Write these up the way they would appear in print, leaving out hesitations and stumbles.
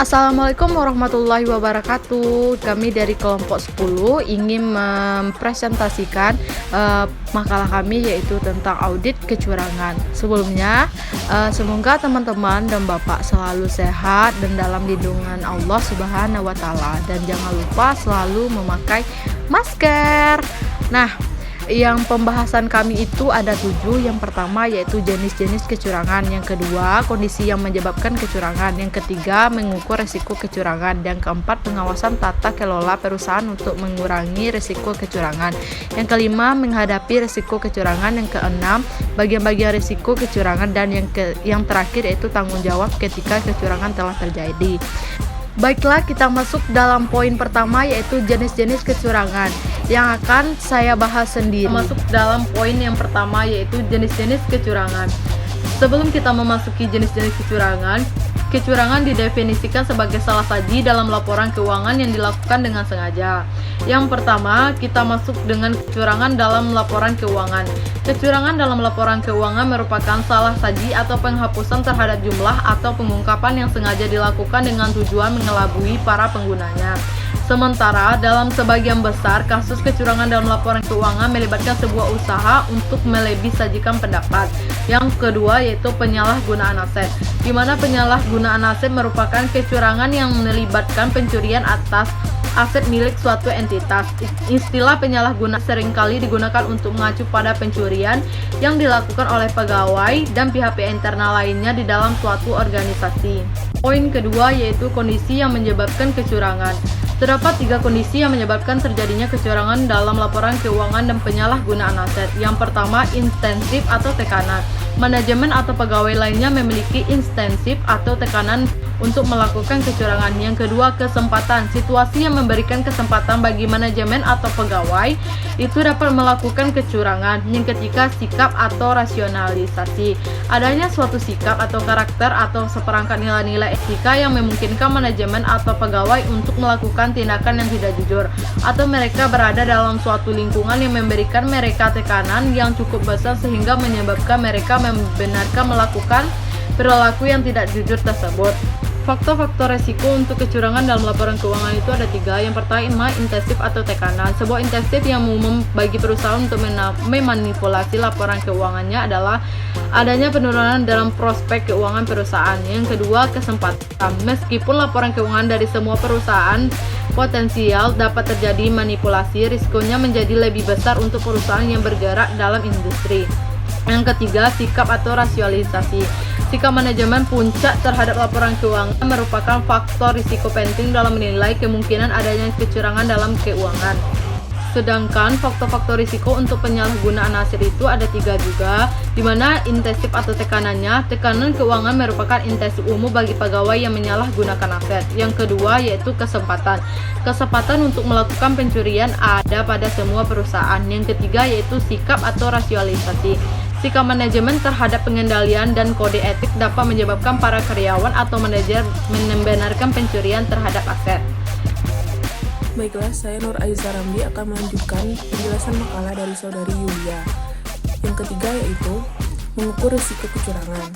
Assalamualaikum warahmatullahi wabarakatuh. Kami dari kelompok 10 ingin mempresentasikan makalah kami yaitu tentang audit kecurangan. Sebelumnya, semoga teman-teman dan Bapak selalu sehat dan dalam lindungan Allah Subhanahu wa taala, dan jangan lupa selalu memakai masker. Nah, yang pembahasan kami itu ada 7. Yang pertama yaitu jenis-jenis kecurangan, yang kedua kondisi yang menyebabkan kecurangan, yang ketiga mengukur resiko kecurangan, yang keempat pengawasan tata kelola perusahaan untuk mengurangi resiko kecurangan, yang kelima menghadapi resiko kecurangan, yang keenam bagian-bagian resiko kecurangan, dan yang terakhir yaitu tanggung jawab ketika kecurangan telah terjadi. Baiklah, kita masuk dalam poin pertama yaitu jenis-jenis kecurangan yang akan saya bahas sendiri. Masuk dalam poin yang pertama yaitu jenis-jenis kecurangan. Sebelum kita memasuki jenis-jenis kecurangan, kecurangan didefinisikan sebagai salah saji dalam laporan keuangan yang dilakukan dengan sengaja. Yang pertama, kita masuk dengan kecurangan dalam laporan keuangan. Kecurangan dalam laporan keuangan merupakan salah saji atau penghapusan terhadap jumlah atau pengungkapan yang sengaja dilakukan dengan tujuan mengelabui para penggunanya. Sementara dalam sebagian besar kasus kecurangan dalam laporan keuangan melibatkan sebuah usaha untuk melebih sajikan pendapat. Yang kedua yaitu penyalahgunaan aset, di mana penyalahgunaan aset merupakan kecurangan yang melibatkan pencurian atas aset milik suatu entitas. Istilah penyalahgunaan seringkali digunakan untuk mengacu pada pencurian yang dilakukan oleh pegawai dan pihak-pihak internal lainnya di dalam suatu organisasi. Poin kedua yaitu kondisi yang menyebabkan kecurangan. Terdapat 3 kondisi yang menyebabkan terjadinya kecurangan dalam laporan keuangan dan penyalahgunaan aset. Yang pertama, intensif atau tekanan. Manajemen atau pegawai lainnya memiliki intensif atau tekanan untuk melakukan kecurangan. Yang kedua, kesempatan. Situasi yang memberikan kesempatan bagi manajemen atau pegawai itu dapat melakukan kecurangan. Yang ketiga, sikap atau rasionalisasi. Adanya suatu sikap atau karakter atau seperangkat nilai-nilai etika yang memungkinkan manajemen atau pegawai untuk melakukan tindakan yang tidak jujur, atau mereka berada dalam suatu lingkungan yang memberikan mereka tekanan yang cukup besar sehingga menyebabkan mereka membenarkan melakukan perilaku yang tidak jujur tersebut. Faktor-faktor resiko untuk kecurangan dalam laporan keuangan itu ada 3. Yang pertama, intensif atau tekanan. Sebuah intensif yang umum bagi perusahaan untuk memanipulasi laporan keuangannya adalah adanya penurunan dalam prospek keuangan perusahaan. Yang kedua, kesempatan. Meskipun laporan keuangan dari semua perusahaan potensial dapat terjadi manipulasi, risikonya menjadi lebih besar untuk perusahaan yang bergerak dalam industri. Yang ketiga, sikap atau rasionalisasi. Sikap manajemen puncak terhadap laporan keuangan merupakan faktor risiko penting dalam menilai kemungkinan adanya kecurangan dalam keuangan. Sedangkan faktor-faktor risiko untuk penyalahgunaan aset itu ada 3 juga, di mana intensif atau tekanannya. Tekanan keuangan merupakan intensif umum bagi pegawai yang menyalahgunakan aset. Yang kedua yaitu kesempatan. Kesempatan untuk melakukan pencurian ada pada semua perusahaan. Yang ketiga yaitu sikap atau rasionalisasi. Sikap manajemen terhadap pengendalian dan kode etik dapat menyebabkan para karyawan atau manajer membenarkan pencurian terhadap aset. Baiklah, saya Nur Aiza Ramli akan melanjutkan penjelasan makalah dari saudari Yulia. Yang ketiga yaitu mengukur risiko kecurangan.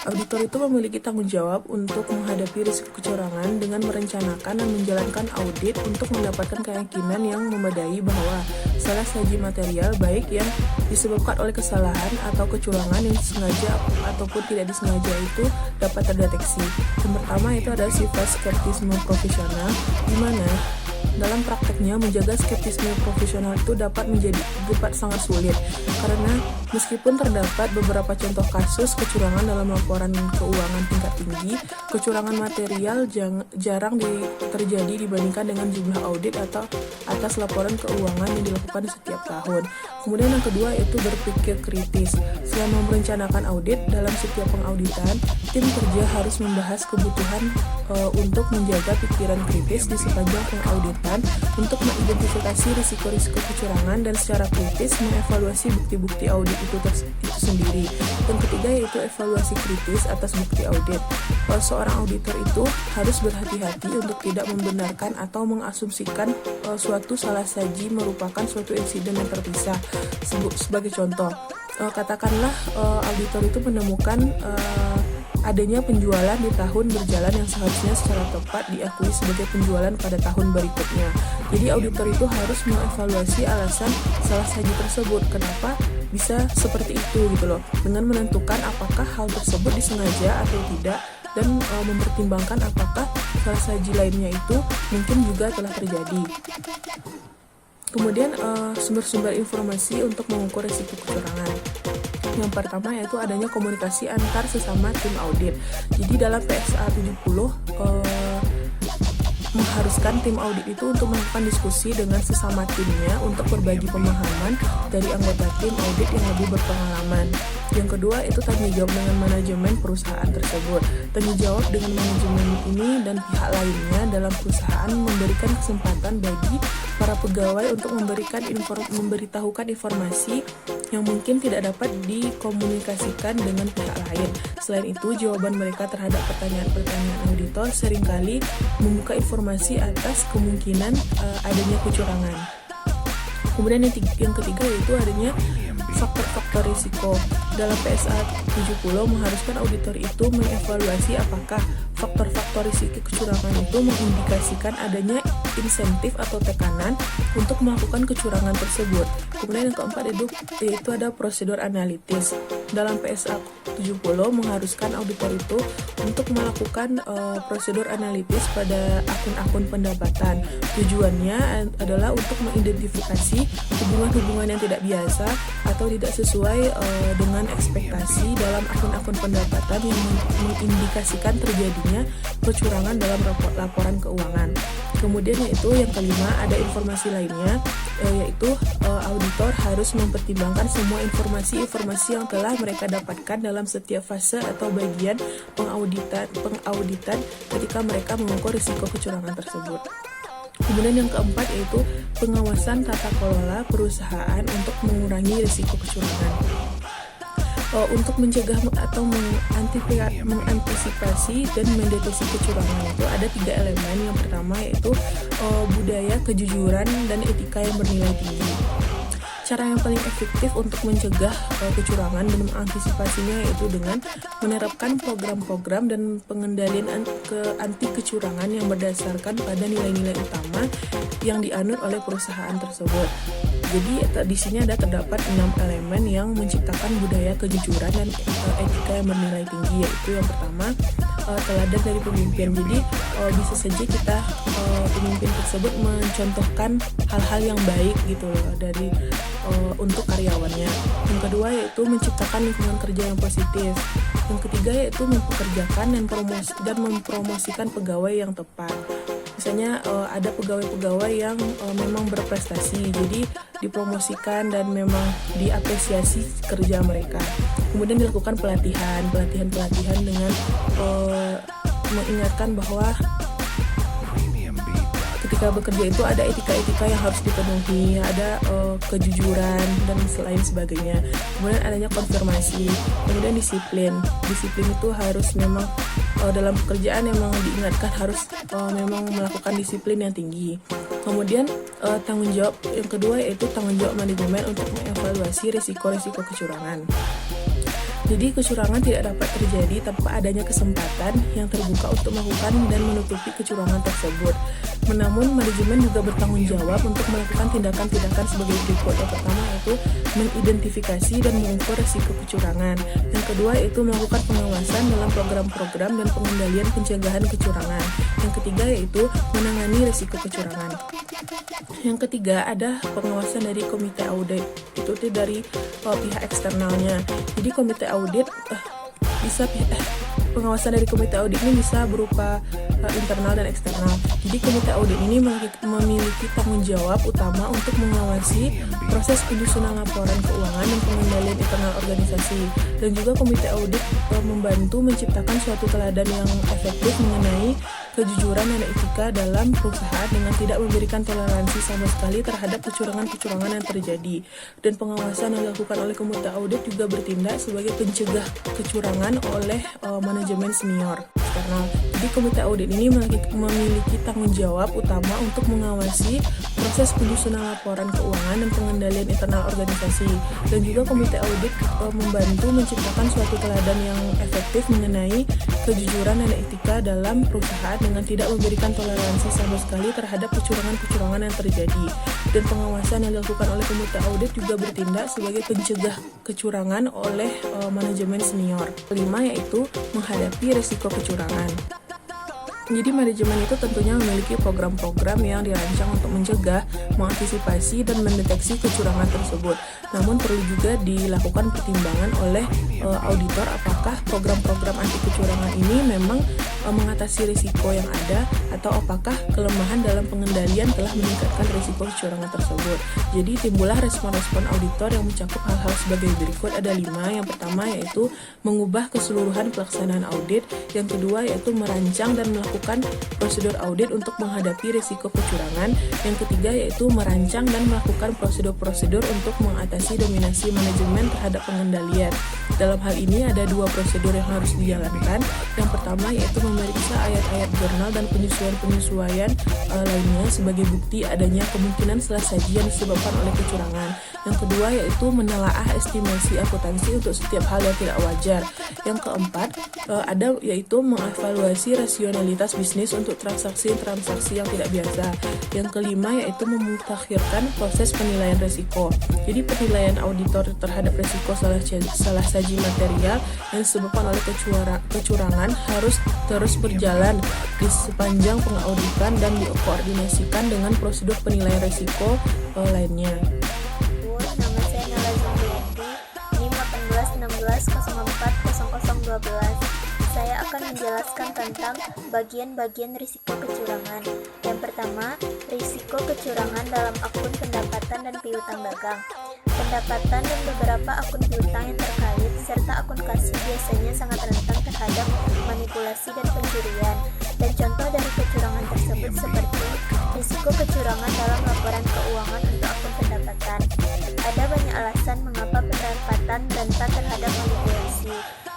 Auditor itu memiliki tanggung jawab untuk menghadapi risiko kecurangan dengan merencanakan dan menjalankan audit untuk mendapatkan keyakinan yang memadai bahwa salah saji material baik yang disebabkan oleh kesalahan atau kecurangan yang disengaja ataupun tidak disengaja itu dapat terdeteksi. Yang pertama itu adalah sifat skeptisme profesional, di mana dalam prakteknya menjaga skeptisme profesional itu dapat sangat sulit karena meskipun terdapat beberapa contoh kasus kecurangan dalam laporan keuangan tingkat tinggi, kecurangan material jarang terjadi dibandingkan dengan jumlah audit atau atas laporan keuangan yang dilakukan setiap tahun. Kemudian yang kedua yaitu berpikir kritis. Selama merencanakan audit dalam setiap pengauditan, tim kerja harus membahas kebutuhan untuk menjaga pikiran kritis di sepanjang pengauditan untuk mengidentifikasi risiko-risiko kecurangan dan secara kritis mengevaluasi bukti-bukti audit itu sendiri. Yang ketiga yaitu evaluasi kritis atas bukti audit. Seorang auditor itu harus berhati-hati untuk tidak membenarkan atau mengasumsikan suatu salah saji merupakan suatu insiden yang terpisah. Sebagai contoh, katakanlah auditor itu menemukan adanya penjualan di tahun berjalan yang seharusnya secara tepat diakui sebagai penjualan pada tahun berikutnya. Jadi auditor itu harus mengevaluasi alasan salah saji tersebut, kenapa bisa seperti itu gitu loh, dengan menentukan apakah hal tersebut disengaja atau tidak, dan mempertimbangkan apakah salah saji lainnya itu mungkin juga telah terjadi. Kemudian sumber-sumber informasi untuk mengukur risiko kecurangan. Yang pertama yaitu adanya komunikasi antar sesama tim audit. Jadi dalam PSA 70 mengharuskan tim audit itu untuk melakukan diskusi dengan sesama timnya untuk berbagi pemahaman dari anggota tim audit yang lebih berpengalaman. Yang kedua itu tanya jawab dengan manajemen perusahaan tersebut. Tanya jawab dengan manajemen ini dan pihak lainnya dalam perusahaan memberikan kesempatan bagi para pegawai untuk memberitahukan informasi yang mungkin tidak dapat dikomunikasikan dengan pihak lain. Selain itu, jawaban mereka terhadap pertanyaan-pertanyaan auditor seringkali membuka informasi atas kemungkinan adanya kecurangan. Kemudian yang ketiga yaitu adanya faktor-faktor risiko. Dalam PSA 70 mengharuskan auditor itu mengevaluasi apakah faktor-faktor risiko kecurangan itu mengindikasikan adanya insentif atau tekanan untuk melakukan kecurangan tersebut. Kemudian yang keempat yaitu ada prosedur analitis. Dalam PSA 70 mengharuskan auditor itu untuk melakukan prosedur analitis pada akun-akun pendapatan. Tujuannya adalah untuk mengidentifikasi hubungan-hubungan yang tidak biasa atau tidak sesuai dengan ekspektasi dalam akun-akun pendapatan yang mengindikasikan terjadinya kecurangan dalam laporan keuangan. Kemudian yaitu yang kelima ada informasi lainnya, yaitu auditor harus mempertimbangkan semua informasi yang telah mereka dapatkan dalam setiap fase atau bagian pengauditan ketika mereka mengukur risiko kecurangan tersebut. Kemudian yang keempat yaitu pengawasan tata kelola perusahaan untuk mengurangi risiko kecurangan. Untuk mencegah atau mengantisipasi dan mendeteksi kecurangan itu ada 3 elemen. Yang pertama yaitu budaya kejujuran dan etika yang bernilai tinggi. Cara yang paling efektif untuk mencegah kecurangan dan mengantisipasinya yaitu dengan menerapkan program-program dan pengendalian anti kecurangan yang berdasarkan pada nilai-nilai utama yang dianut oleh perusahaan tersebut. Jadi di sini terdapat 6 elemen yang menciptakan budaya kejujuran dan etika yang bernilai tinggi, yaitu yang pertama teladan dari pemimpin. Jadi bisa saja kita pemimpin tersebut mencontohkan hal-hal yang baik gitu loh dari untuk karyawannya. Yang kedua yaitu menciptakan lingkungan kerja yang positif. Yang ketiga yaitu mempekerjakan dan mempromosikan pegawai yang tepat. Misalnya ada pegawai-pegawai yang memang berprestasi, jadi dipromosikan dan memang diapresiasi kerja mereka. Kemudian dilakukan pelatihan dengan mengingatkan bahwa ketika bekerja itu ada etika-etika yang harus dipenuhi, ada kejujuran dan lain sebagainya. Kemudian adanya konfirmasi, kemudian disiplin itu harus memang dalam pekerjaan memang diingatkan harus memang melakukan disiplin yang tinggi. Kemudian tanggung jawab yang kedua yaitu tanggung jawab manajemen untuk mengevaluasi risiko-risiko kecurangan. Jadi kecurangan tidak dapat terjadi tanpa adanya kesempatan yang terbuka untuk melakukan dan menutupi kecurangan tersebut. Namun manajemen juga bertanggung jawab untuk melakukan tindakan-tindakan sebagai berikut. Yang pertama yaitu mengidentifikasi dan mengukur risiko kecurangan. Yang kedua yaitu melakukan pengawasan dalam program-program dan pengendalian pencegahan kecurangan. Yang ketiga yaitu menangani risiko kecurangan. Yang ketiga ada pengawasan dari komite audit. Itu dari pihak eksternalnya. Jadi komite audit pengawasan dari komite audit ini bisa berupa internal dan eksternal. Jadi komite audit ini memiliki tanggung jawab utama untuk mengawasi proses penyusunan laporan keuangan dan pengendalian internal organisasi. Dan juga komite audit membantu menciptakan suatu teladan yang efektif mengenai mengenai kejujuran dan etika dalam perusahaan dengan tidak memberikan toleransi sama sekali terhadap kecurangan-kecurangan yang terjadi. Dan pengawasan yang dilakukan oleh komite audit juga bertindak sebagai pencegah kecurangan oleh manajemen senior eksternal. Jadi komite audit ini memiliki tanggung jawab utama untuk mengawasi proses penyusunan laporan keuangan dan pengendalian internal organisasi. Dan juga komite audit membantu menciptakan suatu teladan yang efektif mengenai kejujuran dan etika dalam perusahaan dengan tidak memberikan toleransi sama sekali terhadap kecurangan-kecurangan yang terjadi. Dan pengawasan yang dilakukan oleh komite audit juga bertindak sebagai pencegah kecurangan oleh manajemen senior. Kelima yaitu menghadapi risiko kecurangan. Jadi manajemen itu tentunya memiliki program-program yang dirancang untuk mencegah, mengantisipasi, dan mendeteksi kecurangan tersebut. Namun perlu juga dilakukan pertimbangan oleh auditor apakah program-program anti kecurangan ini memang mengatasi risiko yang ada atau apakah kelemahan dalam pengendalian telah meningkatkan risiko kecurangan tersebut. Jadi timbullah respon-respon auditor yang mencakup hal-hal sebagai berikut, ada 5. Yang pertama yaitu mengubah keseluruhan pelaksanaan audit. Yang kedua yaitu merancang dan melakukan prosedur audit untuk menghadapi risiko kecurangan. Yang ketiga yaitu merancang dan melakukan prosedur-prosedur untuk mengatasi dominasi manajemen terhadap pengendalian. Dalam hal ini ada 2 prosedur yang harus dijalankan. Yang pertama yaitu memeriksa ayat-ayat jurnal dan penyesuaian-penyesuaian lainnya sebagai bukti adanya kemungkinan salah saji yang disebabkan oleh kecurangan. Yang kedua yaitu menelaah estimasi akuntansi untuk setiap hal yang tidak wajar. Yang keempat ada yaitu mengevaluasi rasionalitas bisnis untuk transaksi-transaksi yang tidak biasa. Yang kelima yaitu memutakhirkan proses penilaian risiko. Jadi penilaian auditor terhadap risiko salah saji material yang disebabkan oleh kecurangan harus terus berjalan di sepanjang pengauditan dan dikoordinasikan dengan prosedur penilaian risiko lainnya. Nama saya Nala Zumbiati, NIM 1816040012. Saya akan menjelaskan tentang bagian-bagian risiko kecurangan. Yang pertama, risiko kecurangan dalam akun pendapatan dan piutang dagang. Pendapatan dan beberapa akun piutang yang terkait serta akun kasih biasanya sangat rentan terhadap manipulasi dan pencurian. Dan contoh dari kecurangan tersebut seperti risiko kecurangan dalam laporan keuangan untuk akun pendapatan. Ada banyak alasan mengapa pendapatan rentan terhadap manipulasi.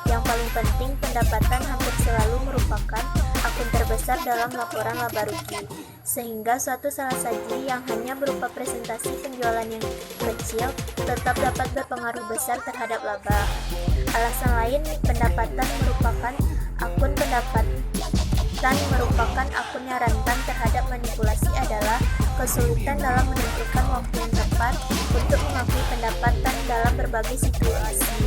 Yang paling penting, pendapatan hampir selalu merupakan akun terbesar dalam laporan laba rugi, sehingga suatu salah saji yang hanya berupa presentasi penjualan yang kecil tetap dapat berpengaruh besar terhadap laba. Alasan lain, pendapatan merupakan akun yang rentan terhadap manipulasi adalah kesulitan dalam menentukan waktu yang tepat untuk mengakui pendapatan dalam berbagai situasi.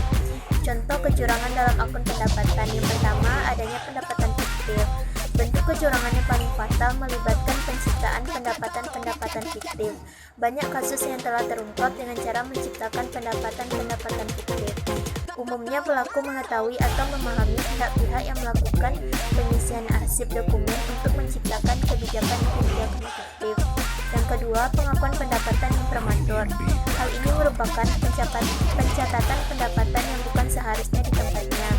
Contoh kecurangan dalam akun pendapatan. Yang pertama, adanya pendapatan fiktif. Bentuk kecurangan yang paling fatal melibatkan penciptaan pendapatan fiktif. Banyak kasus yang telah terungkap dengan cara menciptakan pendapatan fiktif. Umumnya pelaku mengetahui atau memahami pihak-pihak yang melakukan pengisian arsip dokumen untuk menciptakan kebijakan fiktif. Yang kedua, pengakuan pendapatan yang prematur. Hal ini merupakan pencatatan pendapatan yang bukan seharusnya di tempatnya.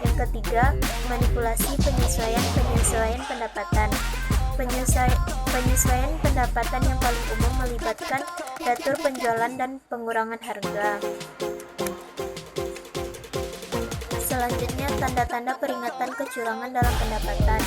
Yang ketiga, manipulasi penyesuaian pendapatan. Penyesuaian pendapatan yang paling umum melibatkan datur penjualan dan pengurangan harga. Selanjutnya, tanda-tanda peringatan kecurangan dalam pendapatan.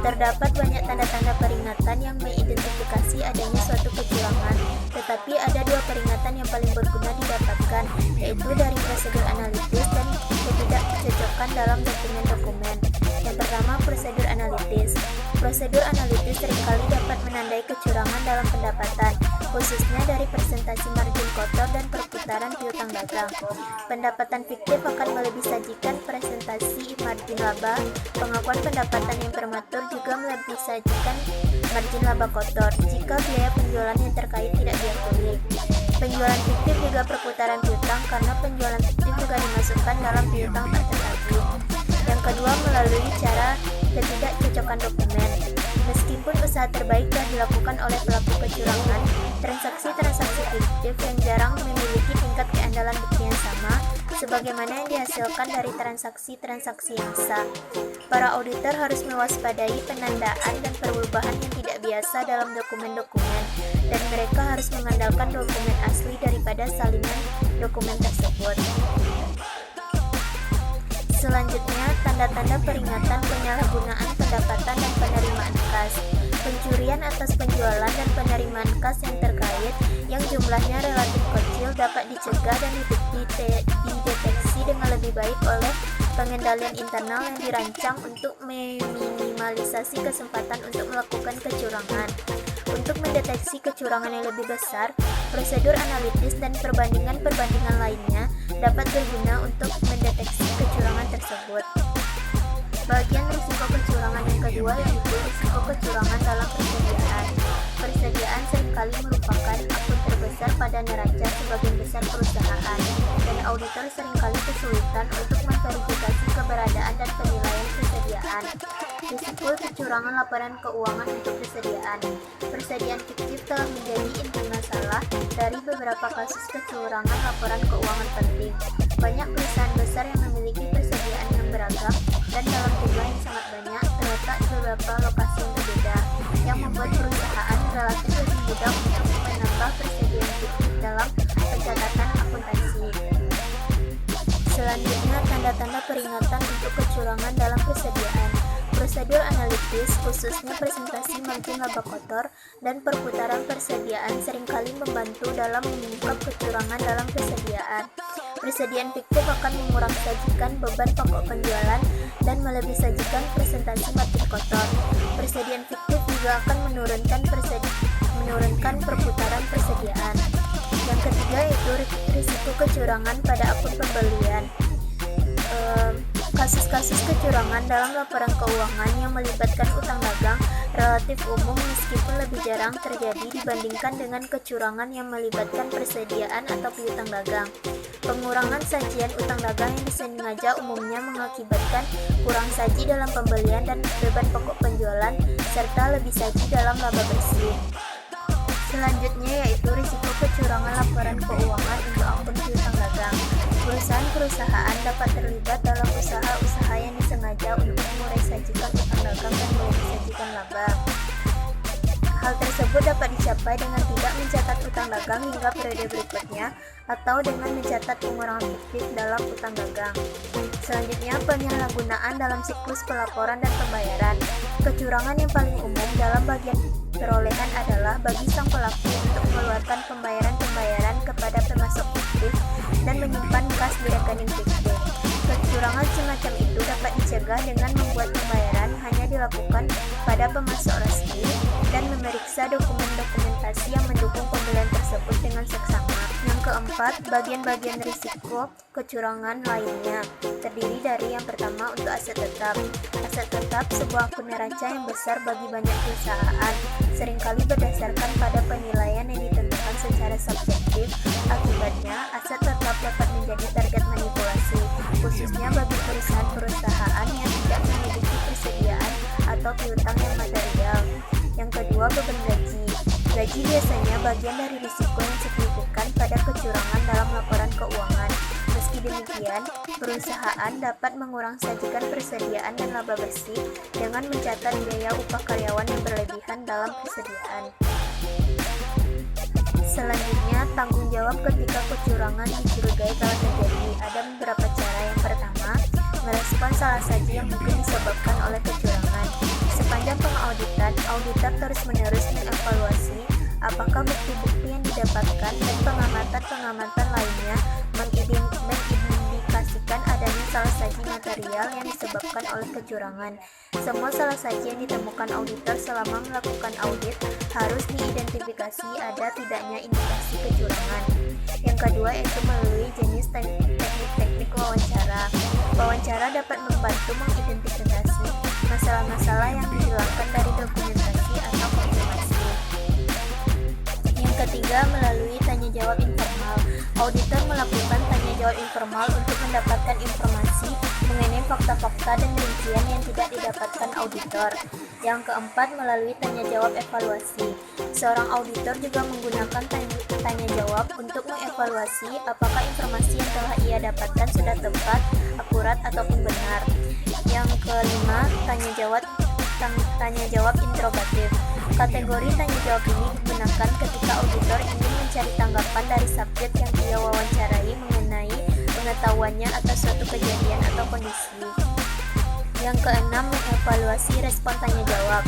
Terdapat banyak tanda-tanda peringatan yang mengidentifikasi adanya suatu kecurangan, tetapi ada 2 peringatan yang paling berguna didapatkan, yaitu dari prosedur analitis dan ketidakcocokan dalam dokumen-dokumen. Yang pertama, prosedur analitis. Prosedur analitis seringkali dapat menandai kecurangan dalam pendapatan, khususnya dari presentasi margin kotor dan perputaran piutang dagang. Pendapatan fiktif akan melebihi sajikan presentasi margin laba. Pengakuan pendapatan yang prematur juga melebihi sajikan margin laba kotor jika biaya penjualan yang terkait tidak diakui. Penjualan fiktif juga perputaran piutang karena penjualan fiktif juga dimasukkan dalam piutang tak tertagih. Yang kedua, melalui cara ketidakcocokan dokumen. Meskipun usaha terbaik telah dilakukan oleh pelaku kecurangan, transaksi-transaksi fiktif yang jarang memiliki tingkat keandalan bukti yang sama sebagaimana yang dihasilkan dari transaksi-transaksi yang sah. Para auditor harus mewaspadai penandaan dan perubahan yang tidak biasa dalam dokumen-dokumen, dan mereka harus mengandalkan dokumen asli daripada salinan dokumen tersebut. Selanjutnya, tanda-tanda peringatan penyalahgunaan pendapatan dan penerimaan kas. Pencurian atas penjualan dan penerimaan kas yang terkait yang jumlahnya relatif kecil dapat dicegah dan dideteksi dengan lebih baik oleh pengendalian internal yang dirancang untuk meminimalisasi kesempatan untuk melakukan kecurangan. Untuk mendeteksi kecurangan yang lebih besar, prosedur analitis dan perbandingan-perbandingan lainnya dapat berguna untuk mendeteksi kecurangan tersebut. Bagian risiko kecurangan yang kedua yaitu risiko kecurangan dalam persediaan. Persediaan seringkali merupakan akun terbesar pada neraca sebagian besar perusahaan, dan auditor seringkali kesulitan untuk memverifikasi keberadaan dan penilaian persediaan. Risiko kecurangan laporan keuangan untuk persediaan. Persediaan fiktif telah menjadi inti masalah dari beberapa kasus kecurangan laporan keuangan penting. Banyak perusahaan besar yang memiliki persediaan yang beragam dan dalam jumlah yang sangat banyak terletak di beberapa lokasi yang berbeda, yang membuat perusahaan relatif lebih mudah untuk menambah persediaan fiktif dalam pencatatan akuntansi. Selanjutnya, tanda-tanda peringatan untuk kecurangan dalam persediaan. Prosedur analitis, khususnya presentasi margin laba kotor dan perputaran persediaan seringkali membantu dalam mengungkap kecurangan dalam persediaan. Persediaan fiktif akan mengurangi sajikan beban pokok penjualan dan melebih sajikan presentasi margin kotor. Persediaan fiktif juga akan menurunkan perputaran persediaan. Yang ketiga yaitu risiko kecurangan pada akun pembelian. Kasus-kasus kecurangan dalam laporan keuangan yang melibatkan utang dagang relatif umum meskipun lebih jarang terjadi dibandingkan dengan kecurangan yang melibatkan persediaan atau piutang dagang. Pengurangan sajian utang dagang yang disengaja umumnya mengakibatkan kurang saji dalam pembelian dan beban pokok penjualan serta lebih saji dalam laba bersih. Selanjutnya yaitu risiko kecurangan laporan keuangan untuk akun piutang dagang. Perusahaan-perusahaan dapat terlibat dalam usaha-usaha yang disengaja untuk mengurai sajikan utang dagang dan melebih sajikan laba. Hal tersebut dapat dicapai dengan tidak mencatat utang dagang hingga periode berikutnya atau dengan mencatat pengurangan fiktif dalam utang dagang. Selanjutnya, penyalahgunaan dalam siklus pelaporan dan pembayaran. Kecurangan yang paling umum dalam bagian perolehan adalah bagi sang pelaku untuk mengeluarkan pembayaran kepada pemasok fiktif dan menyimpan kas di rekening fiktif. Kecurangan semacam itu dapat dicegah dengan membuat pembayaran hanya dilakukan pada pemasok resmi dan memeriksa dokumentasi yang mendukung pembelian tersebut dengan seksama. Yang keempat, bagian-bagian risiko kecurangan lainnya terdiri dari yang pertama untuk aset tetap. Aset tetap sebuah akun neraca yang besar bagi banyak perusahaan, seringkali berdasarkan pada penilaian yang ditentukan secara subjektif. Akibatnya, aset tetap dapat menjadi target manipulasi, khususnya bagi perusahaan-perusahaan yang tidak memiliki persediaan atau piutang yang material. Yang kedua, beban gaji. Gaji biasanya bagian dari risiko yang signifikan pada kecurangan dalam laporan keuangan. Meski demikian, perusahaan dapat mengurangi sajikan persediaan dan laba bersih dengan mencatat biaya upah karyawan yang berlebihan dalam persediaan. Selanjutnya, tanggung jawab ketika kecurangan dicurigai telah terjadi. Ada beberapa cara. Yang pertama, merespon salah saji yang mungkin disebabkan oleh kecurangan. Sepanjang pengauditan, auditor terus-menerus mengevaluasi apakah bukti-bukti yang didapatkan dan pengamatan-pengamatan lainnya mengindikasikan adanya salah saji material yang disebabkan oleh kecurangan. Semua salah saji yang ditemukan auditor selama melakukan audit harus diidentifikasi ada tidaknya indikasi kecurangan. Yang kedua yaitu melalui jenis teknik-teknik wawancara. Wawancara dapat membantu mengidentifikasi masalah-masalah yang dihilangkan dari dokumentasi atau konfirmasi. Yang ketiga, melalui tanya jawab informal. Auditor melakukan tanya jawab informal untuk mendapatkan informasi mengenai fakta-fakta dan rincian yang tidak didapatkan auditor. Yang keempat, melalui tanya jawab evaluasi. Seorang auditor juga menggunakan tanya jawab untuk mengevaluasi apakah informasi yang telah ia dapatkan sudah tepat, akurat, ataupun benar. Yang kelima, tanya jawab interrogatif. Kategori tanya jawab ini digunakan ketika auditor ingin mencari tanggapan dari subjek yang ia wawancarai mengenai pengetahuannya atas suatu kejadian atau kondisi. Yang keenam, mengevaluasi respon tanya jawab.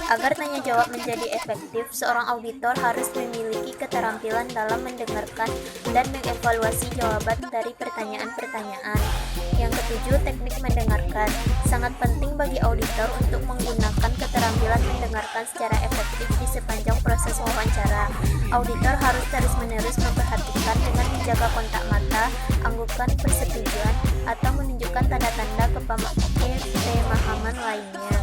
Agar tanya jawab menjadi efektif, seorang auditor harus memiliki keterampilan dalam mendengarkan dan mengevaluasi jawaban dari pertanyaan-pertanyaan. Yang ketujuh, teknik mendengarkan. Sangat penting bagi auditor untuk menggunakan keterampilan mendengarkan secara efektif di sepanjang proses wawancara. Auditor harus terus-menerus memperhatikan dengan menjaga kontak mata, anggukan persetujuan, atau menunjukkan tanda-tanda kepemahaman lainnya.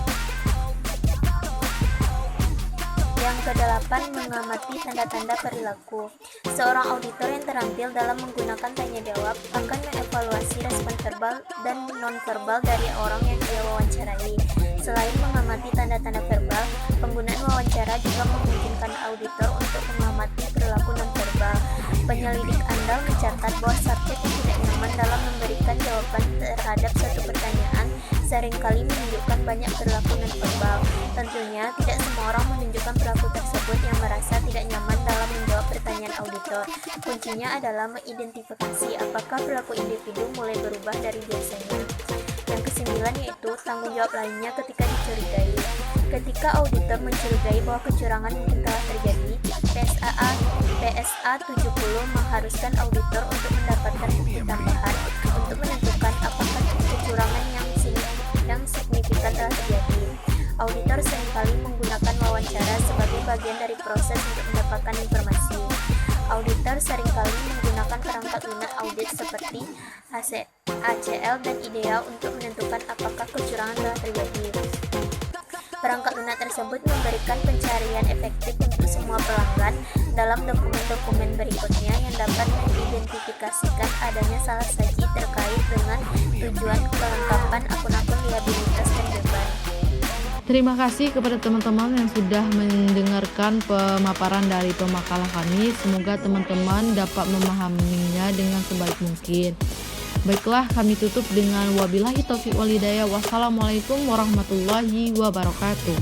Yang kedelapan, mengamati tanda-tanda perilaku. Seorang auditor yang terampil dalam menggunakan tanya jawab akan mengevaluasi respon verbal dan non-verbal dari orang yang dia wawancarai. Selain mengamati tanda-tanda verbal, penggunaan wawancara juga memungkinkan auditor untuk mengamati perilaku non-verbal. Penyelidik andal mencatat bahwa subjek yang tidak nyaman dalam memberikan jawaban terhadap suatu pertanyaan seringkali menunjukkan banyak perilaku non-verbal. Tentunya, tidak semua orang menunjukkan perilaku tersebut yang merasa tidak nyaman dalam menjawab pertanyaan auditor. Kuncinya adalah mengidentifikasi apakah perilaku individu mulai berubah dari biasanya. Yang kesembilan yaitu tanggung jawab lainnya ketika dicurigai. Ketika auditor mencurigai bahwa kecurangan mungkin telah terjadi, PSA 70 mengharuskan auditor untuk mendapatkan bukti tambahan untuk menentukan apakah kecurangan yang signifikan telah terjadi. Auditor seringkali menggunakan wawancara sebagai bagian dari proses untuk mendapatkan informasi. Auditor seringkali menggunakan perangkat lunak audit seperti ACL dan IDEA untuk menentukan apakah kecurangan telah terjadi. Perangkat lunak tersebut memberikan pencarian efektif untuk semua pelanggan dalam dokumen-dokumen berikutnya yang dapat mengidentifikasikan adanya salah saji terkait dengan tujuan kelengkapan akun-akun liabilitas dan beban. Terima kasih kepada teman-teman yang sudah mendengarkan pemaparan dari pemakalah kami. Semoga teman-teman dapat memahaminya dengan sebaik mungkin. Baiklah, kami tutup dengan wabillahi taufiq wal hidayah. Wassalamualaikum warahmatullahi wabarakatuh.